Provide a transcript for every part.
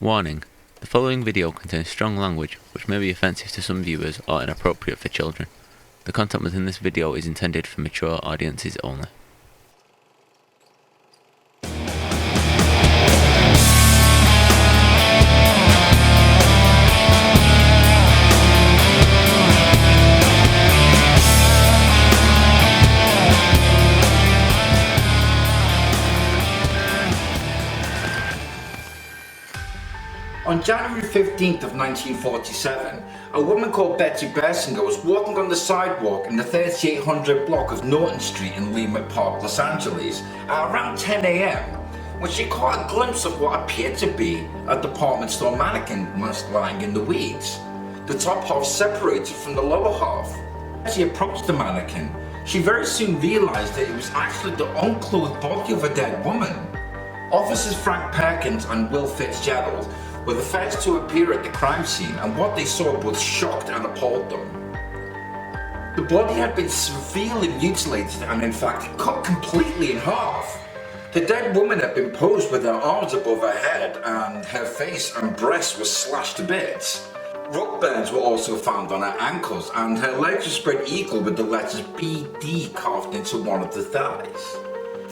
Warning: the following video contains strong language which may be offensive to some viewers or inappropriate for children. The content within this video is intended for mature audiences only. On January 15th of 1947, a woman called Betty Bersinger was walking on the sidewalk in the 3800 block of Norton Street in Leimert Park, Los Angeles at around 10 a.m. when she caught a glimpse of what appeared to be a department store mannequin lying in the weeds. The top half separated from the lower half. As she approached the mannequin, she very soon realized that it was actually the unclothed body of a dead woman. Officers Frank Perkins and Will Fitzgerald were the first to appear at the crime scene, and what they saw both shocked and appalled them. The body had been severely mutilated and in fact cut completely in half. The dead woman had been posed with her arms above her head and her face and breasts were slashed to bits. Rug burns were also found on her ankles and her legs were spread eagle with the letters BD carved into one of the thighs.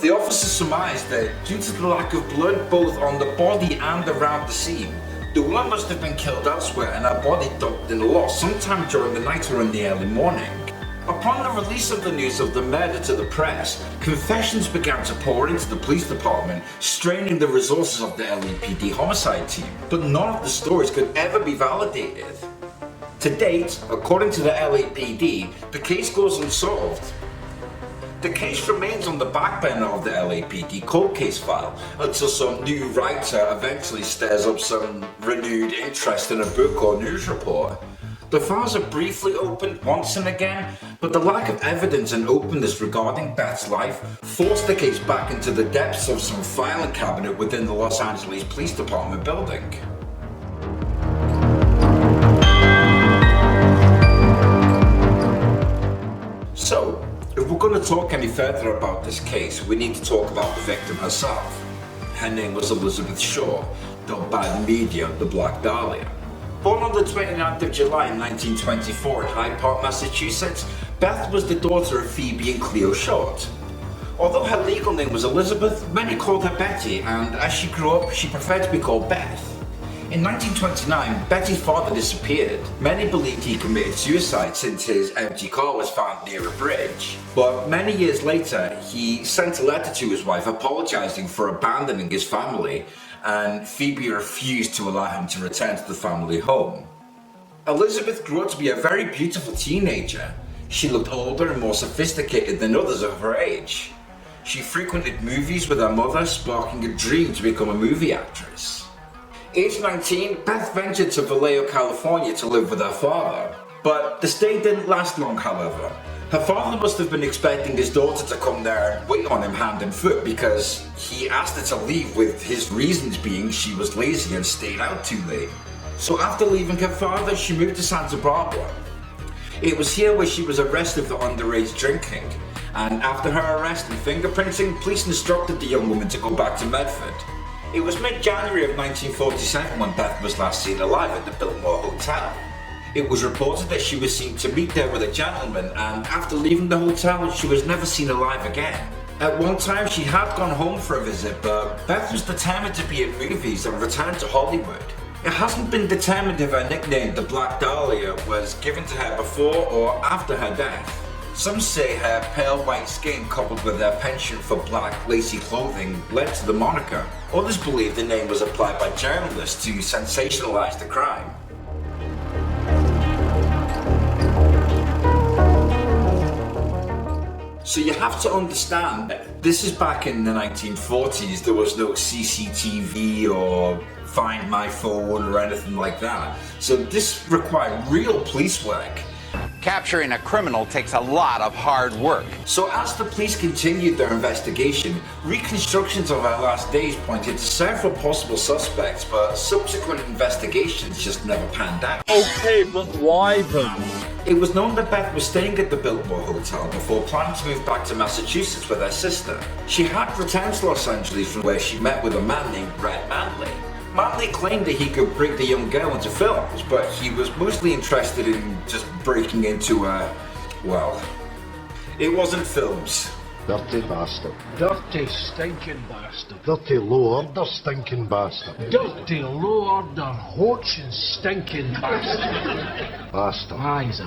The officers surmised that due to the lack of blood both on the body and around the scene, the woman must have been killed elsewhere and her body dumped in the lot sometime during the night or in the early morning. Upon the release of the news of the murder to the press, confessions began to pour into the police department, straining the resources of the LAPD homicide team, but none of the stories could ever be validated. To date, according to the LAPD, the case goes unsolved. The case remains on the back burner of the LAPD cold case file until some new writer eventually stirs up some renewed interest in a book or news report. The files are briefly opened once and again, but the lack of evidence and openness regarding Beth's life forced the case back into the depths of some filing cabinet within the Los Angeles Police Department building. So, if we're going to talk any further about this case, we need to talk about the victim herself. Her name was Elizabeth Shaw, dubbed by the media the Black Dahlia. Born on the 29th of July in 1924 in Hyde Park, Massachusetts, Beth was the daughter of Phoebe and Cleo Short. Although her legal name was Elizabeth, many called her Betty, and as she grew up, she preferred to be called Beth. In 1929, Betty's father disappeared. Many believed he committed suicide since his empty car was found near a bridge. But many years later, he sent a letter to his wife apologizing for abandoning his family, and Phoebe refused to allow him to return to the family home. Elizabeth grew up to be a very beautiful teenager. She looked older and more sophisticated than others of her age. She frequented movies with her mother, sparking a dream to become a movie actress. Age 19, Beth ventured to Vallejo, California to live with her father. But the stay didn't last long, however. Her father must have been expecting his daughter to come there and wait on him hand and foot because he asked her to leave, with his reasons being she was lazy and stayed out too late. So after leaving her father, she moved to Santa Barbara. It was here where she was arrested for underage drinking. And after her arrest and fingerprinting, police instructed the young woman to go back to Medford. It was mid-January of 1947 when Beth was last seen alive at the Biltmore Hotel. It was reported that she was seen to meet there with a gentleman, and after leaving the hotel, she was never seen alive again. At one time, she had gone home for a visit, but Beth was determined to be in movies and returned to Hollywood. It hasn't been determined if her nickname, the Black Dahlia, was given to her before or after her death. Some say her pale white skin coupled with her penchant for black, lacy clothing led to the moniker. Others believe the name was applied by journalists to sensationalize the crime. So you have to understand that this is back in the 1940s. There was no CCTV or Find My Phone or anything like that. So this required real police work. Capturing a criminal takes a lot of hard work. So as the police continued their investigation, reconstructions of her last days pointed to several possible suspects, but subsequent investigations just never panned out. Okay, but why then? It was known that Beth was staying at the Biltmore Hotel before planning to move back to Massachusetts with her sister. She had returned to Los Angeles from where she met with a man named Red Manley. Manley Manley claimed that he could bring the young girl into films, but he was mostly interested in just breaking into, well, it wasn't films. Dirty bastard. Dirty, stinking bastard. Dirty low order stinking bastard. Dirty, low order, hoaching, stinking bastard. Bastard. Aye, he's a...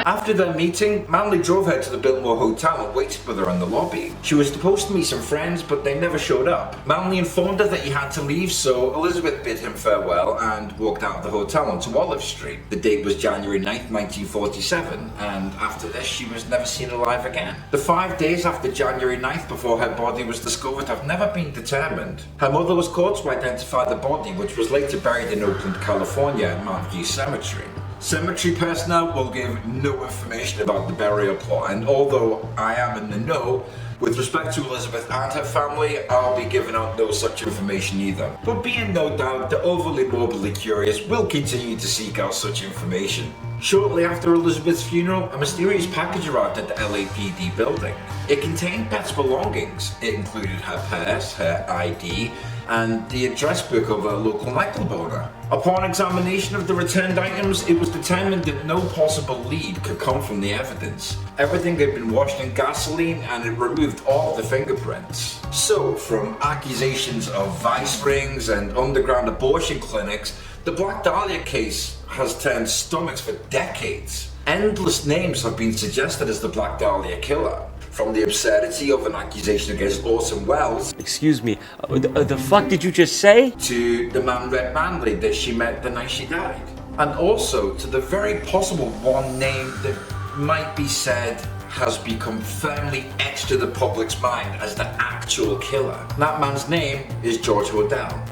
After their meeting, Manley drove her to the Biltmore Hotel and waited with her in the lobby. She was supposed to meet some friends, but they never showed up. Manley informed her that he had to leave, so Elizabeth bid him farewell and walked out of the hotel onto Olive Street. The date was January 9th, 1947, and after this she was never seen alive again. The 5 days after January 9th, before her body was discovered, have never been determined. Her mother was called to identify the body, which was later buried in Oakland, California at Mount View Cemetery. Cemetery personnel will give no information about the burial plot, and although I am in the know, with respect to Elizabeth and her family, I'll be giving out no such information either. But be in no doubt, the overly morbidly curious will continue to seek out such information. Shortly after Elizabeth's funeral, a mysterious package arrived at the LAPD building. It contained Beth's belongings. It included her purse, her ID, and the address book of a local nightclub owner. Upon examination of the returned items, it was determined that no possible lead could come from the evidence. Everything had been washed in gasoline and it removed all the fingerprints. So, from accusations of vice rings and underground abortion clinics, the Black Dahlia case has turned stomachs for decades. Endless names have been suggested as the Black Dahlia killer. From the absurdity of an accusation against Orson Welles, Excuse me, the fuck did you just say? to the man Red Manley that she met the night she died. And also to the very possible one name that might be said has become firmly etched to the public's mind as the actual killer. That man's name is George Hodel.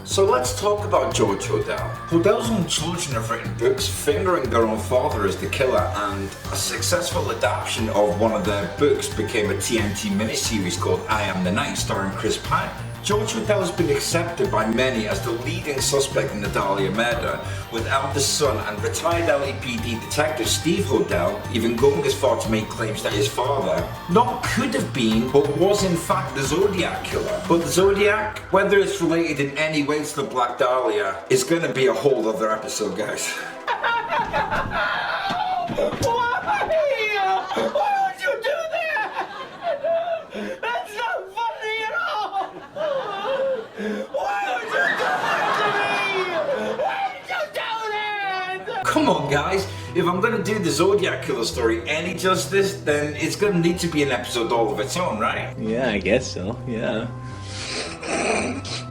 So let's talk about George Hodel. Hodel's own children have written books fingering their own father as the killer, and a successful adaptation of one of their books became a TNT miniseries called I Am the Night, starring Chris Pine. George Hodel has been accepted by many as the leading suspect in the Dahlia murder, with eldest son and retired LAPD detective Steve Hodel even going as far to make claims that his father not could have been, but was in fact the Zodiac killer. But the Zodiac, whether it's related in any way to the Black Dahlia, is going to be a whole other episode, guys. Come on guys, if I'm gonna do the Zodiac killer story any justice, then it's gonna need to be an episode all of its own, right? Yeah, I guess so, yeah.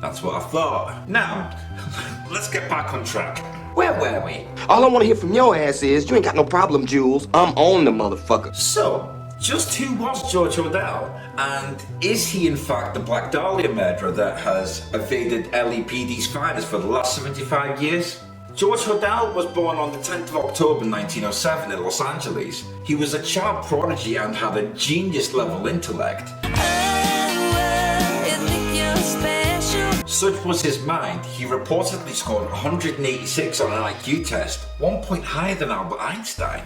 That's what I thought. Now, let's get back on track. Where were we? All I want to hear from your ass is, you ain't got no problem, Jules. I'm on the motherfucker. So, just who was George Hodel? And is he in fact the Black Dahlia murderer that has evaded LAPD's finders for the last 75 years? George Hodel was born on the 10th of October 1907 in Los Angeles. He was a child prodigy and had a genius-level intellect. Such was his mind, he reportedly scored 186 on an IQ test, 1 point higher than Albert Einstein.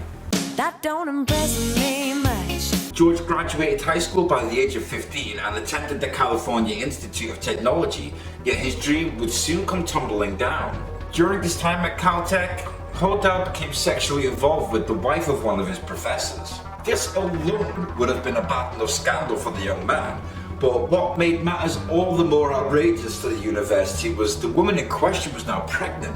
That don't impress me much. George graduated high school by the age of 15 and attended the California Institute of Technology, yet his dream would soon come tumbling down. During his time at Caltech, Hodel became sexually involved with the wife of one of his professors. This alone would have been a bad enough scandal for the young man, but what made matters all the more outrageous to the university was the woman in question was now pregnant.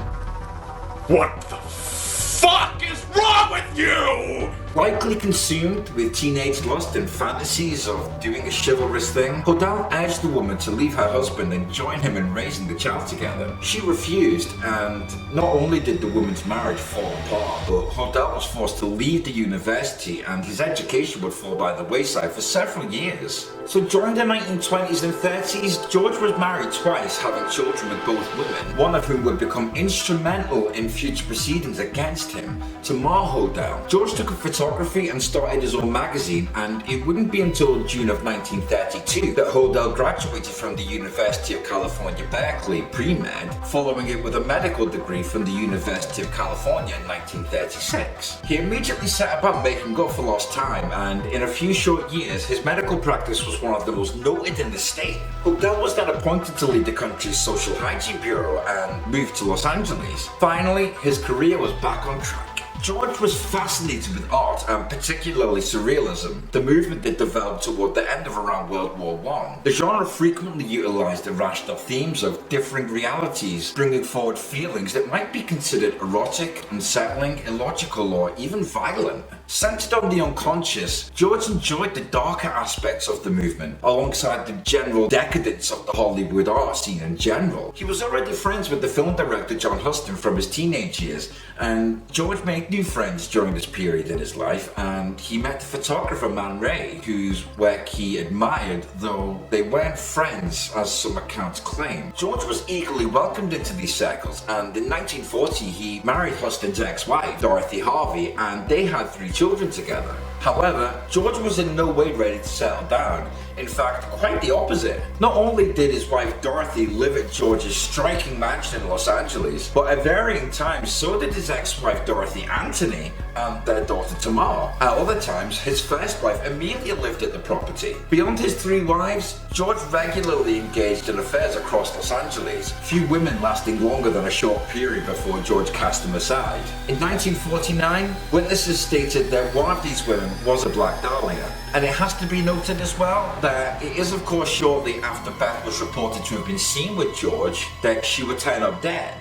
What the fuck is wrong with you? Likely consumed with teenage lust and fantasies of doing a chivalrous thing, Hodel urged the woman to leave her husband and join him in raising the child together. She refused, and not only did the woman's marriage fall apart, but Hodel was forced to leave the university and his education would fall by the wayside for several years. So during the 1920s and 30s, George was married twice, having children with both women, one of whom would become instrumental in future proceedings against him. Tamar Hodel. George took a photography photography and started his own magazine, and it wouldn't be until June of 1932 that Hodel graduated from the University of California, Berkeley, pre-med, following it with a medical degree from the University of California in 1936. He immediately set about making up for lost time, and in a few short years, his medical practice was one of the most noted in the state. Hodel was then appointed to lead the country's social hygiene bureau and moved to Los Angeles. Finally, his career was back on track. George was fascinated with art, and particularly surrealism, the movement that developed toward the end of around World War I. The genre frequently utilized irrational themes of differing realities, bringing forward feelings that might be considered erotic, unsettling, illogical, or even violent. Centered on the unconscious, George enjoyed the darker aspects of the movement, alongside the general decadence of the Hollywood art scene in general. He was already friends with the film director John Huston from his teenage years, and George made new friends during this period in his life, and he met the photographer Man Ray, whose work he admired, though they weren't friends as some accounts claim. George was eagerly welcomed into these circles, and in 1940 he married Huston's ex-wife, Dorothy Harvey, and they had 3 children together. However, George was in no way ready to settle down. In fact, quite the opposite. Not only did his wife Dorothy live at George's striking mansion in Los Angeles, but at varying times so did his ex-wife Dorothy Anthony and their daughter Tamar. At other times, his first wife Amelia lived at the property. Beyond his 3 wives, George regularly engaged in affairs across Los Angeles, few women lasting longer than a short period before George cast them aside. In 1949, witnesses stated that one of these women was a Black Dahlia. And it has to be noted as well that it is of course shortly after Beth was reported to have been seen with George that she would turn up dead.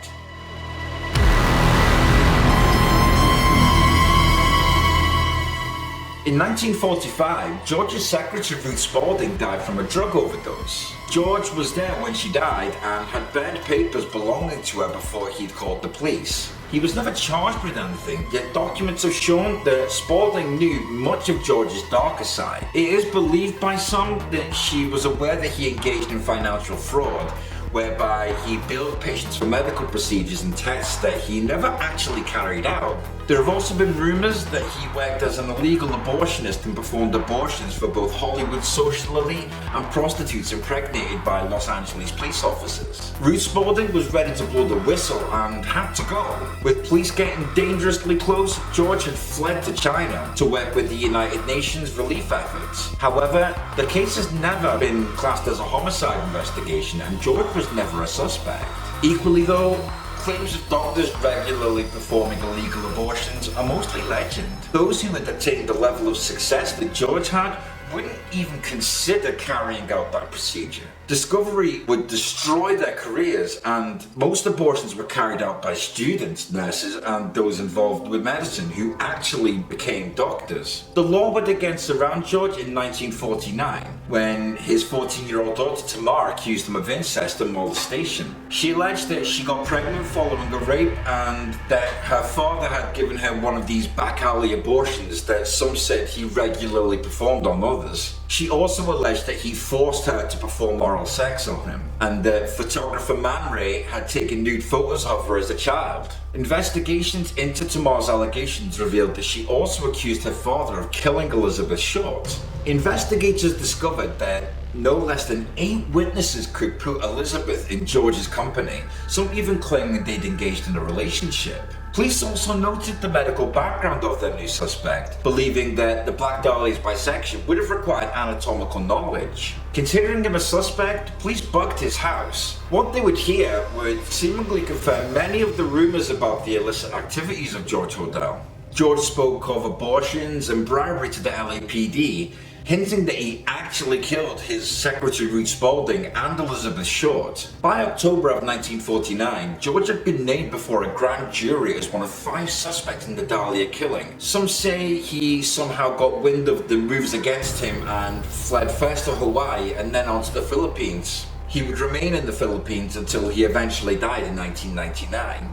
In 1945, George's secretary Ruth Spaulding died from a drug overdose. George was there when she died and had burned papers belonging to her before he'd called the police. He was never charged with anything, yet documents have shown that Spaulding knew much of George's darker side. It is believed by some that she was aware that he engaged in financial fraud, whereby he billed patients for medical procedures and tests that he never actually carried out. There have also been rumors that he worked as an illegal abortionist and performed abortions for both Hollywood social elite and prostitutes impregnated by Los Angeles police officers. Ruth Spaulding was ready to blow the whistle and had to go. With police getting dangerously close, George had fled to China to work with the United Nations relief efforts. However, the case has never been classed as a homicide investigation, and George was never a suspect. Equally though, claims of doctors regularly performing illegal abortions are mostly legend. Those who had attained the level of success that George had wouldn't even consider carrying out that procedure. Discovery would destroy their careers, and most abortions were carried out by students, nurses, and those involved with medicine who actually became doctors. The law went against around George in 1949 when his 14-year-old daughter Tamar accused him of incest and molestation. She alleged that she got pregnant following a rape and that her father had given her one of these back alley abortions that some said he regularly performed on others. She also alleged that he forced her to perform oral sex on him, and that photographer Man Ray had taken nude photos of her as a child. Investigations into Tamar's allegations revealed that she also accused her father of killing Elizabeth Short. Investigators discovered that no less than 8 witnesses could put Elizabeth in George's company, some even claiming they'd engaged in a relationship. Police also noted the medical background of their new suspect, believing that the Black Dahlia's bisection would have required anatomical knowledge. Considering him a suspect, police bugged his house. What they would hear would seemingly confirm many of the rumors about the illicit activities of George Hodel. George spoke of abortions and bribery to the LAPD, hinting that he actually killed his secretary Ruth Spaulding and Elizabeth Short. By October of 1949, George had been named before a grand jury as one of 5 suspects in the Dahlia killing. Some say he somehow got wind of the moves against him and fled first to Hawaii and then on to the Philippines. He would remain in the Philippines until he eventually died in 1999.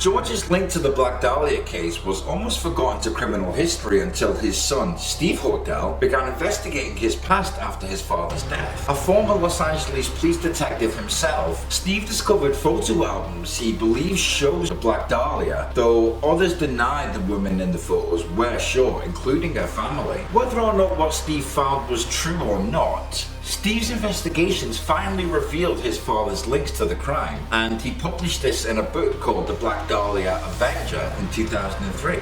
George's link to the Black Dahlia case was almost forgotten to criminal history until his son, Steve Hodel, began investigating his past after his father's death. A former Los Angeles police detective himself, Steve discovered photo albums he believes shows the Black Dahlia, though others denied the women in the photos were sure, including her family. Whether or not what Steve found was true or not, Steve's investigations finally revealed his father's links to the crime, and he published this in a book called The Black Dahlia Avenger in 2003.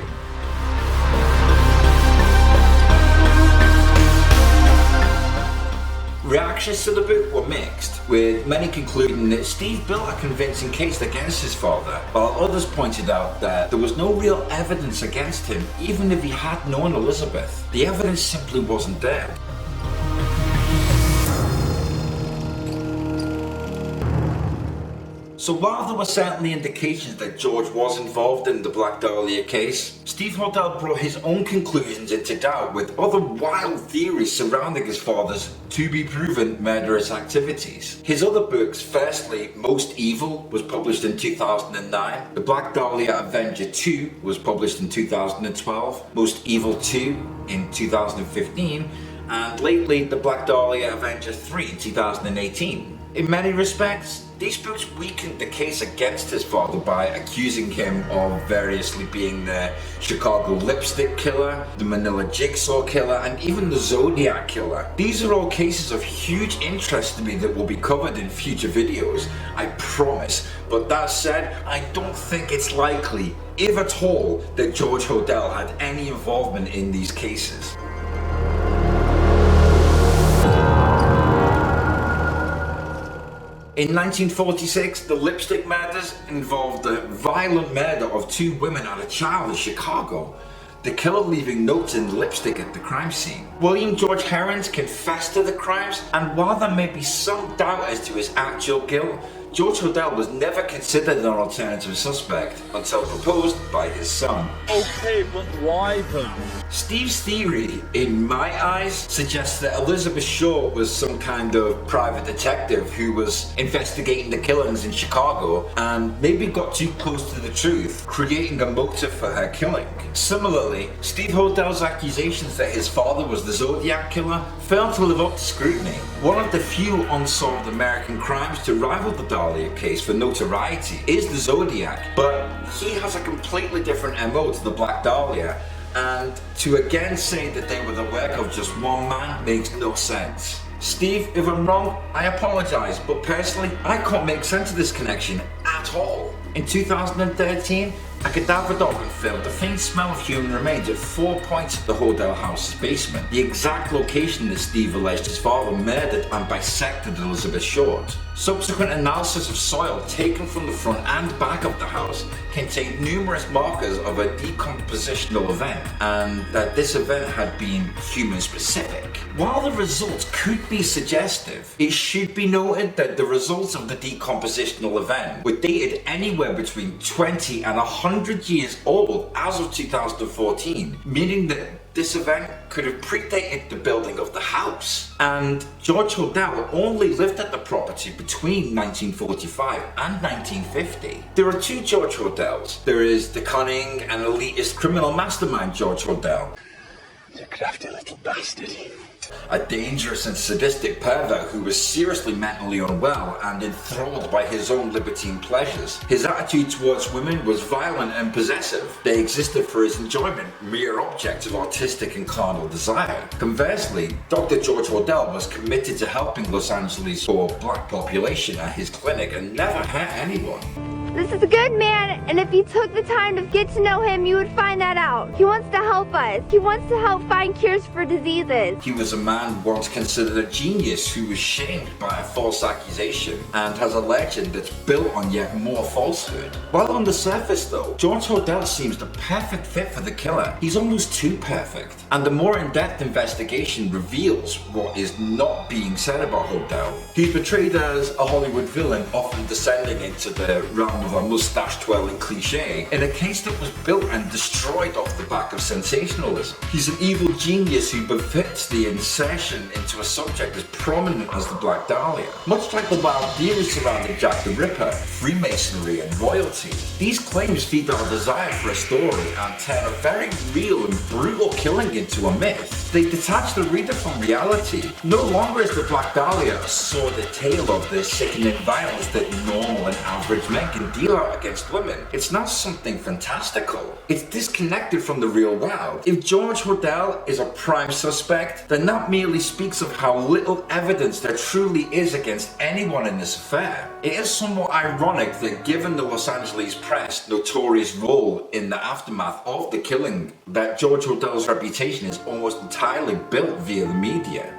Reactions to the book were mixed, with many concluding that Steve built a convincing case against his father, while others pointed out that there was no real evidence against him even if he had known Elizabeth. The evidence simply wasn't there. So while there were certainly indications that George was involved in the Black Dahlia case, Steve Hodel brought his own conclusions into doubt with other wild theories surrounding his father's to-be-proven murderous activities. His other books, firstly, Most Evil was published in 2009, The Black Dahlia Avenger 2 was published in 2012, Most Evil 2 in 2015, and lately The Black Dahlia Avenger 3 in 2018. In many respects, these books weakened the case against his father by accusing him of variously being the Chicago lipstick killer, the Manila jigsaw killer, and even the Zodiac killer. These are all cases of huge interest to me that will be covered in future videos, I promise. But that said, I don't think it's likely, if at all, that George Hodel had any involvement in these cases. In 1946, the lipstick murders involved the violent murder of 2 women and a child in Chicago, the killer leaving notes in lipstick at the crime scene. William George Herons confessed to the crimes, and while there may be some doubt as to his actual guilt, George Hodel was never considered an alternative suspect until proposed by his son. Okay, but why then? Steve's theory, in my eyes, suggests that Elizabeth Short was some kind of private detective who was investigating the killings in Chicago and maybe got too close to the truth, creating a motive for her killing. Similarly, Steve Hodel's accusations that his father was the Zodiac killer failed to live up to scrutiny. One of the few unsolved American crimes to rival the Dahlia case for notoriety is the Zodiac, but he has a completely different MO to the Black Dahlia, and to again say that they were the work of just one man makes no sense. Steve, if I'm wrong, I apologize, but personally, I can't make sense of this connection at all. In 2013, a cadaver dog found the faint smell of human remains at 4 points of the Hodel house's basement, the exact location that Steve alleged his father murdered and bisected Elizabeth Short. Subsequent analysis of soil taken from the front and back of the house contained numerous markers of a decompositional event, and that this event had been human specific. While the results could be suggestive, it should be noted that the results of the decompositional event were dated anywhere between 20 and 100 years old as of 2014, meaning that this event could have predated the building of the house. And George Hodel only lived at the property between 1945 and 1950. There are 2 George Hodels. There is the cunning and elitist criminal mastermind George Hodel. You crafty little bastard. A dangerous and sadistic pervert who was seriously mentally unwell and enthralled by his own libertine pleasures. His attitude towards women was violent and possessive. They existed for his enjoyment, mere objects of artistic and carnal desire. Conversely, Dr. George Hodel was committed to helping Los Angeles' poor black population at his clinic and never hurt anyone. This is a good man, and if you took the time to get to know him, you would find that out. He wants to help us. He wants to help find cures for diseases. He was a man once considered a genius who was shamed by a false accusation and has a legend that's built on yet more falsehood. While on the surface though, George Hodel seems the perfect fit for the killer. He's almost too perfect. And the more in-depth investigation reveals what is not being said about Hodel. He's portrayed as a Hollywood villain, often descending into the realm form of a mustache-twirling cliche in a case that was built and destroyed off the back of sensationalism. He's an evil genius who befits the insertion into a subject as prominent as the Black Dahlia. Much like the wild theories surrounding Jack the Ripper, Freemasonry and royalty, these claims feed our desire for a story and turn a very real and brutal killing into a myth. They detach the reader from reality. No longer is the Black Dahlia a sordid tale of the sickening violence that normal and average men can deal out against women. It's not something fantastical. It's disconnected from the real world. If George Hodel is a prime suspect, then that merely speaks of how little evidence there truly is against anyone in this affair. It is somewhat ironic that given the Los Angeles press notorious role in the aftermath of the killing, that George Hodel's reputation is almost entirely built via the media.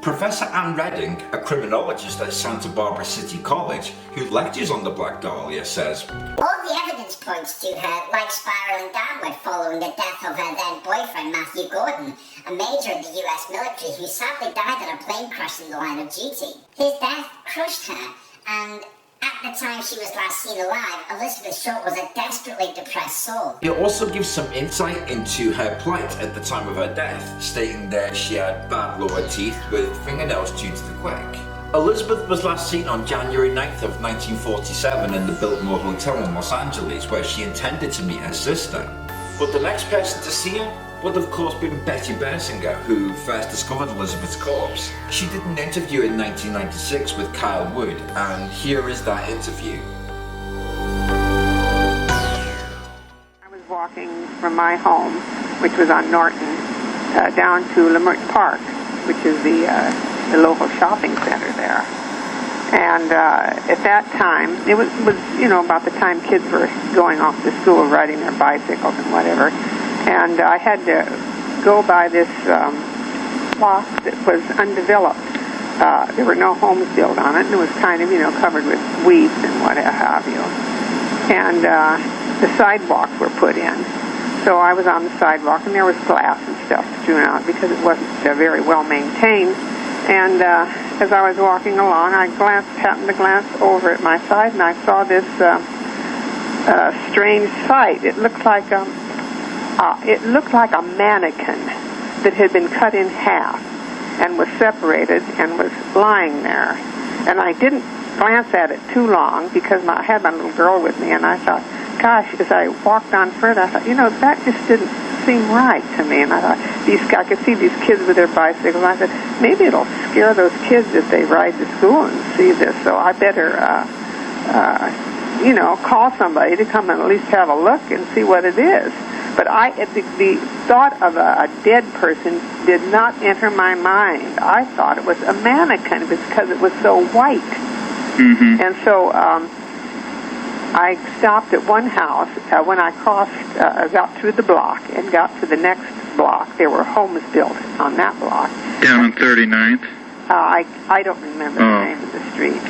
Professor Ann Redding, a criminologist at Santa Barbara City College, who lectures on the Black Dahlia, says, all the evidence points to her life spiraling downward following the death of her then boyfriend Matthew Gordon, a major in the US military who sadly died in a plane crash in the line of duty. His death crushed her, and at the time she was last seen alive, Elizabeth Short was a desperately depressed soul. It also gives some insight into her plight at the time of her death, stating that she had bad lower teeth with fingernails due to the quake. Elizabeth was last seen on January 9th of 1947 in the Biltmore Hotel in Los Angeles, where she intended to meet her sister. But the next person to see her would of course been Betty Bersinger, who first discovered Elizabeth's corpse. She did an interview in 1996 with Kyle Wood, and here is that interview. I was walking from my home, which was on Norton, down to Leimert Park, which is the local shopping center there. And at that time, it was about the time kids were going off to school, riding their bicycles and whatever. And I had to go by this block that was undeveloped. There were no homes built on it, and it was kind of, covered with weeds and what have you. And the sidewalks were put in. So I was on the sidewalk, and there was glass and stuff strewn out because it wasn't very well maintained. And as I was walking along, I happened to glance over at my side, and I saw this strange sight. It looked like a mannequin that had been cut in half and was separated and was lying there. And I didn't glance at it too long because I had my little girl with me, and I thought, gosh, as I walked on further, I thought, that just didn't seem right to me. And I thought, I could see these kids with their bicycles, and I said, maybe it'll scare those kids if they ride to school and see this, so I better, call somebody to come and at least have a look and see what it is. But the thought of a dead person did not enter my mind. I thought it was a mannequin because it was so white. Mm-hmm. And so I stopped at one house. When I got through the block and got to the next block, there were homes built on that block. Down on 39th? I don't remember the name of the street.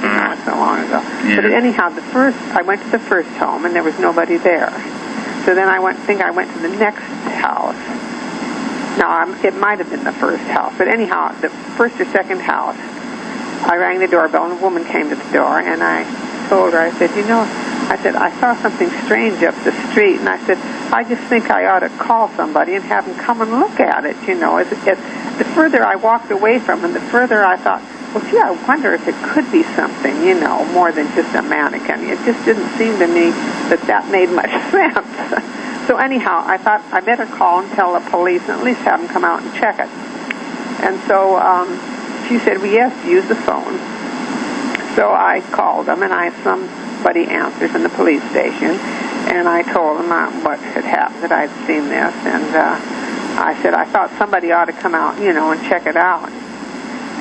So long ago. Yeah. But anyhow, I went to the first home, and there was nobody there. So then I went to the next house. Now, it might have been the first house, but anyhow, the first or second house, I rang the doorbell, and a woman came to the door, and I told her, I said, I saw something strange up the street, and I said, I just think I ought to call somebody and have them come and look at it, The further I walked away from it, the further I thought, well, gee, I wonder if it could be something, more than just a mannequin. It just didn't seem to me that made much sense. So anyhow, I thought I better call and tell the police and at least have them come out and check it. And so she said, well, yes, use the phone. So I called them, and somebody answered from the police station, and I told them what had happened, that I'd seen this, and I said, I thought somebody ought to come out, and check it out.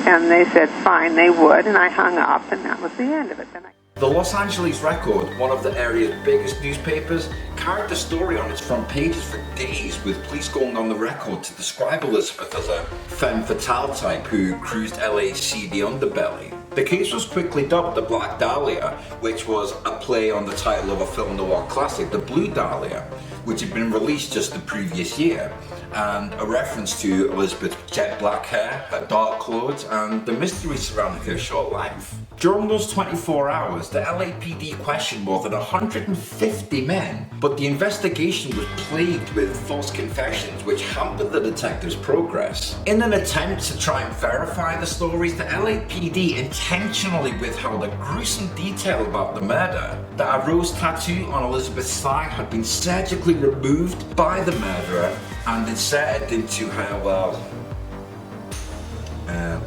And they said, fine, they would, and I hung up, and that was the end of it. The Los Angeles Record, one of the area's biggest newspapers, carried the story on its front pages for days, with police going on the record to describe Elizabeth as a femme fatale type who cruised LA's seedy underbelly. The case was quickly dubbed the Black Dahlia, which was a play on the title of a film noir classic, The Blue Dahlia, which had been released just the previous year. and a reference to Elizabeth's jet black hair, her dark clothes, and the mystery surrounding her short life. During those 24 hours, the LAPD questioned more than 150 men, but the investigation was plagued with false confessions which hampered the detectives' progress. In an attempt to try and verify the stories, the LAPD intentionally withheld a gruesome detail about the murder: that a rose tattoo on Elizabeth's thigh had been surgically removed by the murderer and inserted into her,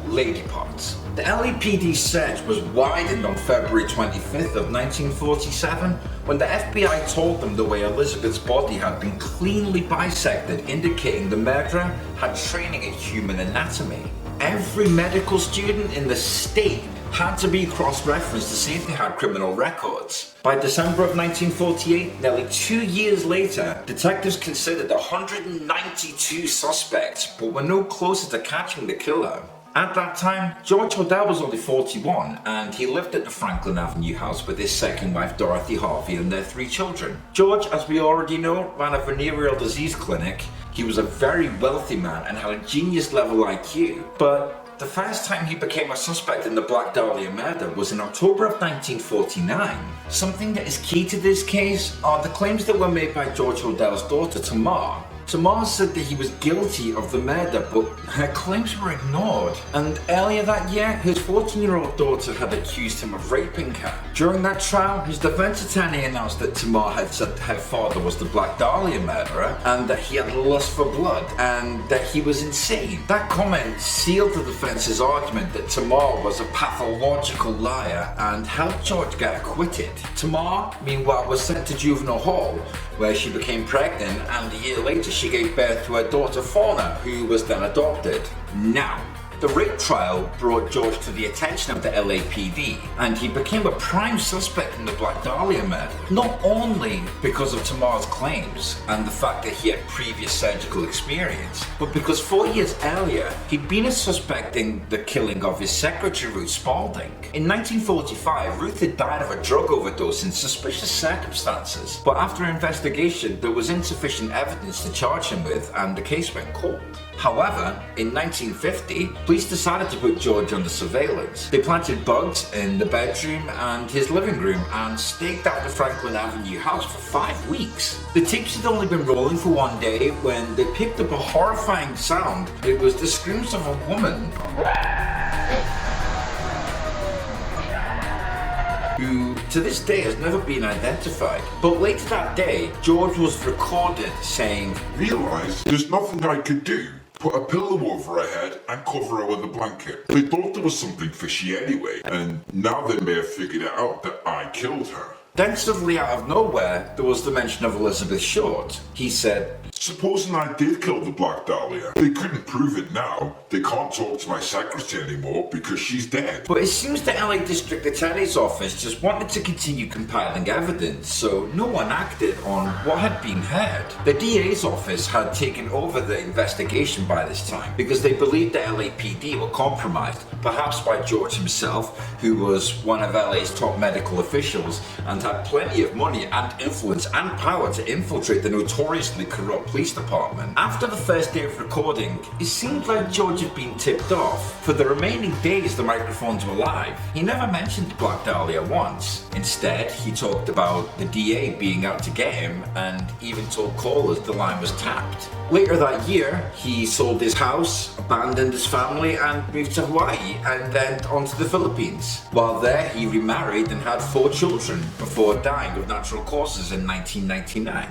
lady parts. The LAPD search was widened on February 25th of 1947 when the FBI told them the way Elizabeth's body had been cleanly bisected, indicating the murderer had training in human anatomy. Every medical student in the state had to be cross-referenced to see if they had criminal records. By December of 1948, nearly 2 years later, detectives considered 192 suspects, but were no closer to catching the killer. At that time, George Hodel was only 41, and he lived at the Franklin Avenue house with his second wife Dorothy Harvey and their 3 children. George, as we already know, ran a venereal disease clinic. He was a very wealthy man and had a genius-level IQ, but the first time he became a suspect in the Black Dahlia murder was in October of 1949. Something that is key to this case are the claims that were made by George Hodel's daughter, Tamar. Tamar said that he was guilty of the murder, but her claims were ignored. And earlier that year, his 14-year-old daughter had accused him of raping her. During that trial, his defense attorney announced that Tamar had said her father was the Black Dahlia murderer, and that he had lust for blood, and that he was insane. That comment sealed the defense's argument that Tamar was a pathological liar and helped George get acquitted. Tamar, meanwhile, was sent to juvenile hall, where she became pregnant, and a year later she gave birth to her daughter Fauna, who was then adopted. Now, the rape trial brought George to the attention of the LAPD, and he became a prime suspect in the Black Dahlia murder, not only because of Tamar's claims and the fact that he had previous surgical experience, but because 4 years earlier he'd been a suspect in the killing of his secretary Ruth Spalding. In 1945, Ruth had died of a drug overdose in suspicious circumstances, but after an investigation there was insufficient evidence to charge him with, and the case went cold. However, in 1950, police decided to put George under surveillance. They planted bugs in the bedroom and his living room and staked out the Franklin Avenue house for 5 weeks. The tapes had only been rolling for 1 day when they picked up a horrifying sound. It was the screams of a woman who to this day has never been identified. But later that day, George was recorded saying, "Realised there's nothing I could do. Put a pillow over her head and cover her with a blanket. They thought there was something fishy anyway, and now they may have figured it out that I killed her." Then suddenly out of nowhere, there was the mention of Elizabeth Short. He said, "Supposing I did kill the Black Dahlia, they couldn't prove it now. They can't talk to my secretary anymore because she's dead." But it seems the LA District Attorney's Office just wanted to continue compiling evidence, so no one acted on what had been heard. The DA's office had taken over the investigation by this time because they believed the LAPD were compromised, perhaps by George himself, who was one of LA's top medical officials and had plenty of money and influence and power to infiltrate the notoriously corrupt police department. After the first day of recording, it seemed like George had been tipped off. For the remaining days the microphones were live, he never mentioned Black Dahlia once. Instead, he talked about the DA being out to get him and even told callers the line was tapped. Later that year, he sold his house, abandoned his family, and moved to Hawaii and then on to the Philippines. While there, he remarried and had 4 children before dying of natural causes in 1999.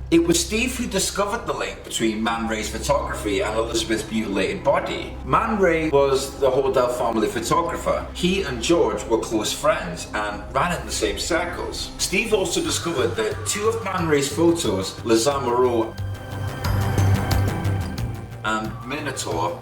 It was Steve who discovered the link between Man Ray's photography and Elizabeth's mutilated body. Man Ray was the Hodel family photographer. He and George were close friends and ran in the same circles. Steve also discovered that 2 of Man Ray's photos, Les Amoureux and Minotaur,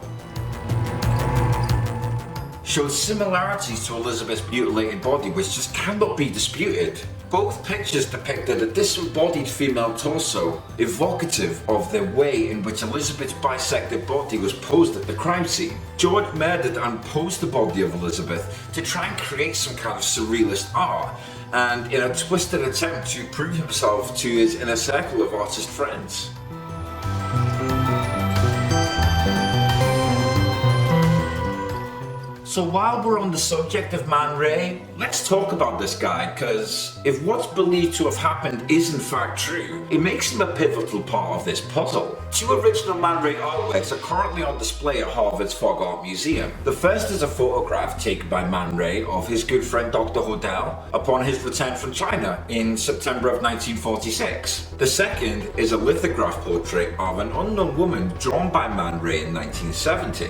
showed similarities to Elizabeth's mutilated body which just cannot be disputed. Both pictures depicted a disembodied female torso, evocative of the way in which Elizabeth's bisected body was posed at the crime scene. George murdered and posed the body of Elizabeth to try and create some kind of surrealist art, and in a twisted attempt to prove himself to his inner circle of artist friends. So while we're on the subject of Man Ray, let's talk about this guy, because if what's believed to have happened is in fact true, it makes him a pivotal part of this puzzle. 2 original Man Ray artworks are currently on display at Harvard's Fogg Art Museum. The first is a photograph taken by Man Ray of his good friend Dr. Hodel upon his return from China in September of 1946. The second is a lithograph portrait of an unknown woman drawn by Man Ray in 1970.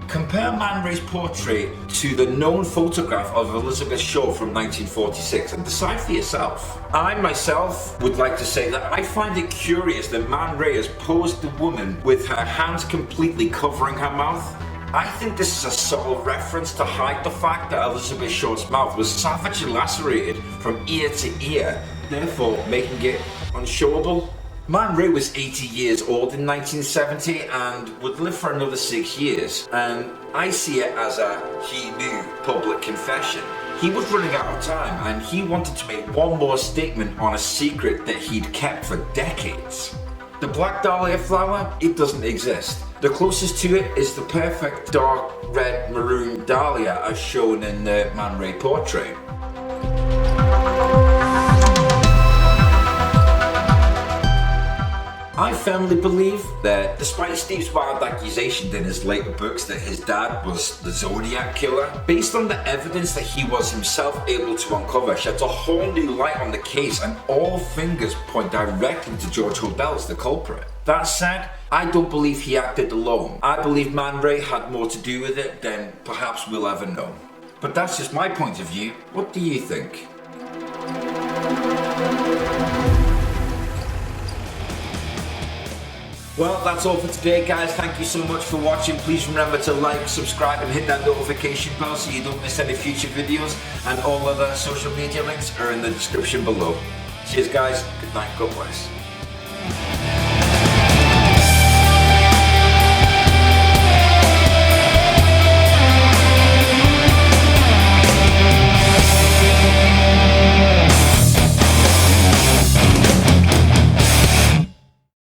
Compare Man Ray's portrait to the known photograph of Elizabeth Shaw from 1946 and decide for yourself. I myself would like to say that I find it curious that Man Ray has posed the woman with her hands completely covering her mouth. I think this is a subtle reference to hide the fact that Elizabeth Shaw's mouth was savagely lacerated from ear to ear, therefore making it unshowable. Man Ray was 80 years old in 1970 and would live for another 6 years, and I see it as a he knew public confession. He was running out of time and he wanted to make one more statement on a secret that he'd kept for decades. The Black Dahlia flower, it doesn't exist. The closest to it is the perfect dark red maroon dahlia as shown in the Man Ray portrait. I firmly believe that despite Steve's wild accusations in his later books that his dad was the Zodiac Killer, based on the evidence that he was himself able to uncover sheds a whole new light on the case, and all fingers point directly to George Hodel as the culprit. That said, I don't believe he acted alone. I believe Man Ray had more to do with it than perhaps we'll ever know. But that's just my point of view. What do you think? Well, that's all for today, guys. Thank you so much for watching. Please remember to like, subscribe and hit that notification bell so you don't miss any future videos, and all other social media links are in the description below. Cheers, guys. Good night. God bless.